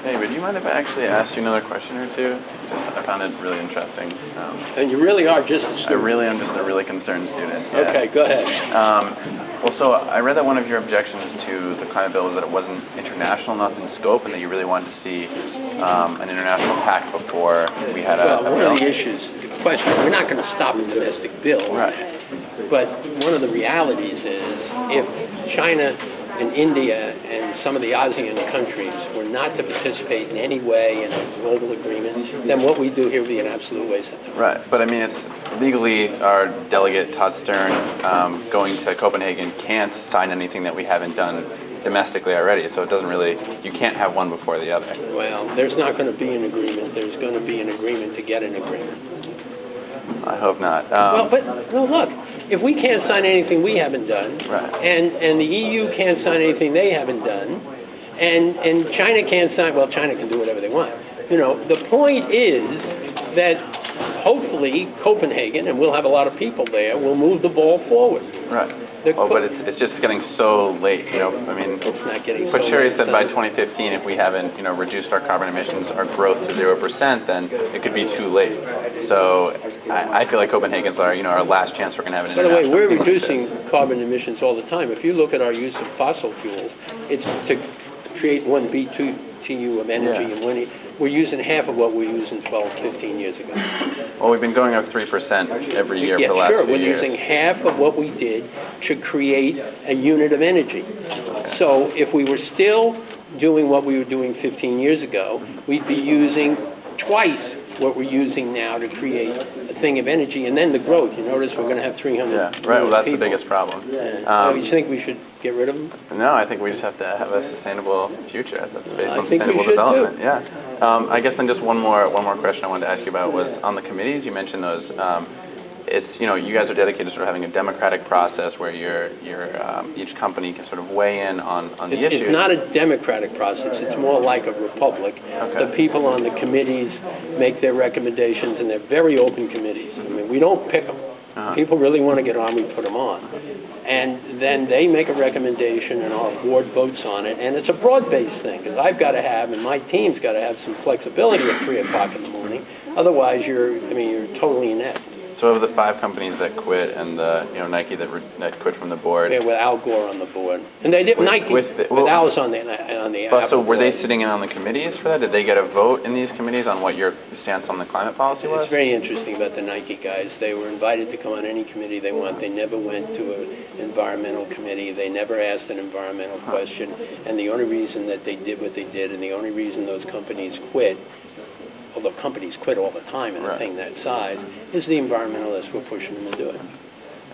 Hey, would you mind if I actually asked you another question or two? I found it really interesting. And you really are just a student? I really am just a really concerned student. Yeah. Okay, go ahead. Well, so I read that one of your objections to the climate bill was that it wasn't international enough in scope, and that you really wanted to see an international pact before we had a one of the issues, the question, we're not going to stop the domestic bill. Right. But one of the realities is if China and India and some of the ASEAN countries were not to participate in any way in a global agreement, then what we do here would be an absolute waste of time. Right, but I mean, it's legally our delegate Todd Stern going to Copenhagen can't sign anything that we haven't done domestically already, so it doesn't really, you can't have one before the other. Well, there's not going to be an agreement. There's going to be an agreement to get an agreement. I hope not. Well, look, if we can't sign anything we haven't done, right. and the EU can't sign anything they haven't done, and China can't sign, well, China can do whatever they want. You know, the point is that hopefully Copenhagen, and we'll have a lot of people there, will move the ball forward. Right. Well, but it's just getting so late, you know, I mean, it's not getting Pachauri said by 2015, if we haven't, you know, reduced our carbon emissions, our growth to 0%, then it could be too late. So I feel like Copenhagen's our, you know, our last chance we're going to have an international. By the way, we're reducing carbon emissions all the time. If you look at our use of fossil fuels, it's to create 1 BTU of energy, and we're using half of what we used 12, 15 years ago. Well, we've been going up 3% every year for the last few years. We're using half of what we did to create a unit of energy. So if we were still doing what we were doing 15 years ago, we'd be using twice what we're using now to create a thing of energy, and then the growth. You notice we're going to have 300 right. Well, that's people. the biggest problem. You think we should get rid of them? No, I think we just have to have a sustainable future that's based on think sustainable we should development. Too. Yeah. I guess then just one more question I wanted to ask you about was on the committees. You mentioned those. It's, you know, you guys are dedicated to sort of having a democratic process where each company can sort of weigh in on the issues. It's not a democratic process. It's more like a republic. Okay. The people on the committees make their recommendations, and they're very open committees. I mean, we don't pick them. People really want to get on, we put them on. And then they make a recommendation, and our board votes on it. And it's a broad-based thing, because I've got to have, and my team's got to have some flexibility at 3 o'clock in the morning. Otherwise, you're totally inept. So of the 5 companies that quit, and the Nike that quit from the board. Yeah, with Al Gore on the board, and they did Nike with Al was on the. So were they sitting in on the committees for that? Did they get a vote in these committees on what your stance on the climate policy was? It's very interesting about the Nike guys. They were invited to come on any committee they want. They never went to an environmental committee. They never asked an environmental question. And the only reason that they did what they did, and the only reason those companies quit, although companies quit all the time in a thing that size, is the environmentalists were pushing them to do it.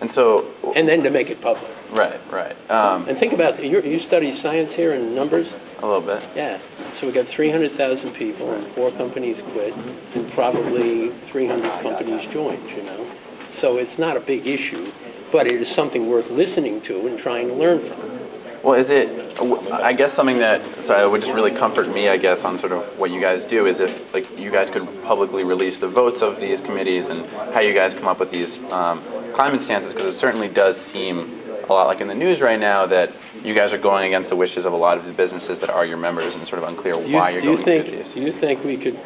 And then to make it public. Right. And think about it. You study science here and numbers? A little bit. Yeah. So we got 300,000 people, and 4 companies quit, and probably 300 companies joined, you know. So it's not a big issue, but it is something worth listening to and trying to learn from. Well, is it, I guess something that would just really comfort me, I guess, on sort of what you guys do is if, like, you guys could publicly release the votes of these committees and how you guys come up with these climate stances, because it certainly does seem a lot like in the news right now that you guys are going against the wishes of a lot of the businesses that are your members, and sort of unclear why you're going to do these. Do you think we could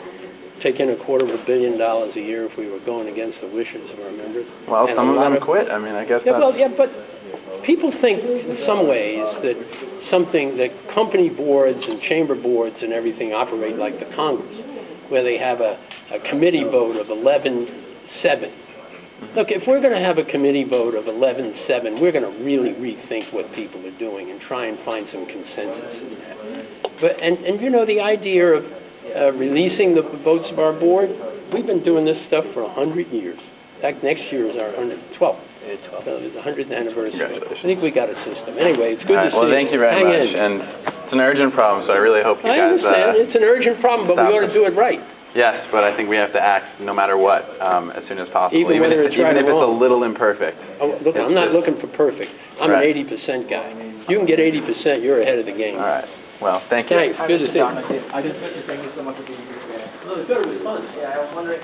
take in $250 million a year if we were going against the wishes of our members? Well, some of them quit. I mean, I guess but people think in some ways that company boards and chamber boards and everything operate like the Congress, where they have a committee vote of 11-7. Look, if we're going to have a committee vote of 11-7, we're going to really rethink what people are doing and try and find some consensus in that. And you know, the idea of releasing the votes of our board, we've been doing this stuff for 100 years. In fact, next year is our 112th. It's the 100th anniversary. I think we got a system. Anyway, it's good to see you. Well, thank you very much. And it's an urgent problem, so I really hope you guys... I understand. It's an urgent problem, but we ought to do it right. Yes, but I think we have to act no matter what, as soon as possible, even if it's a little imperfect. Look, I'm not looking for perfect. I'm an 80% guy. You can get 80%, you're ahead of the game. All right. Well, thank you. Thanks. Good to see you. I just thank you so much for being here today. No, it was fun. Yeah, I was wondering,